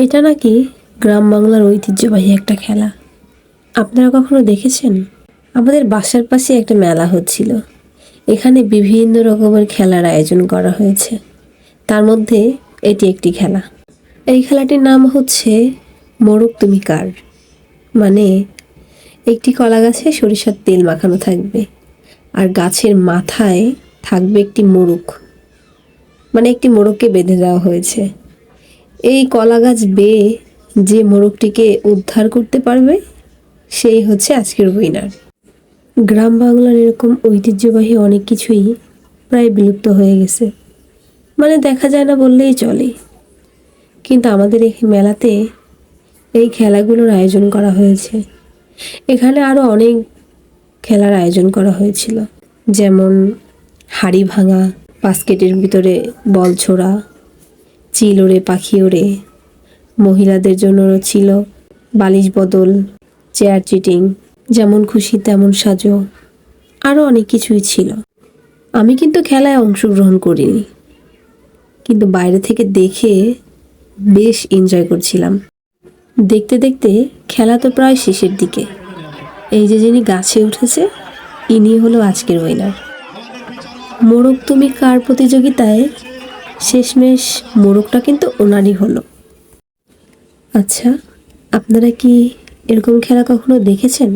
এটা নাকি গ্রাম বাংলার ঐতিহ্যবাহী একটা খেলা। আপনারা কখনো দেখেছেন? আমাদের বাসার পাশে একটা মেলা হচ্ছিল। এখানে বিভিন্ন রকমের খেলার আয়োজন করা হয়েছে। তার মধ্যে এটি একটি খেলা। এই খেলাটির নাম হচ্ছে মোরগ তুমি কার। মানে একটি কলা গাছে সরিষার তেল মাখানো থাকবে, আর গাছের মাথায় থাকবে একটি মোরগ। মানে একটি মোরগকে বেঁধে দেওয়া হয়েছে। এই কলা গাছ বেয়ে যে মোরগটিকে উদ্ধার করতে পারবে সেই হচ্ছে আজকের উইনার। গ্রাম বাংলার এরকম ঐতিহ্যবাহী অনেক কিছুই প্রায় বিলুপ্ত হয়ে গেছে, মানে দেখা যায় না বললেই চলে। কিন্তু আমাদের এই মেলাতে এই খেলাগুলোর আয়োজন করা হয়েছে। এখানে আরও অনেক খেলার আয়োজন করা হয়েছিল, যেমন হাড়ি ভাঙা, বাস্কেটের ভিতরে বল ছোড়া, চিল ওড়ে পাখি ওড়ে। মহিলাদের জন্য ছিল বালিশ বদল, চেয়ার চিটিং, যেমন খুশি তেমন সাজো, আরও অনেক কিছুই ছিল। আমি কিন্তু খেলায় অংশগ্রহণ করিনি, কিন্তু বাইরে থেকে দেখে বেশ এনজয় করছিলাম। দেখতে দেখতে খেলা তো প্রায় শেষের দিকে। এই যে যিনি গাছে উঠেছে, ইনি হলো আজকের উইনার। মোরগ তুমি কার প্রতিযোগিতায় শেষমেশ মোরগটা কিন্তু ওনারই হলো। আচ্ছা, আপনারা কি এরকম খেলা কখনো দেখেছেন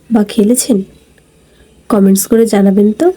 বা খেলেছেন? কমেন্টস করে জানাবেন তো।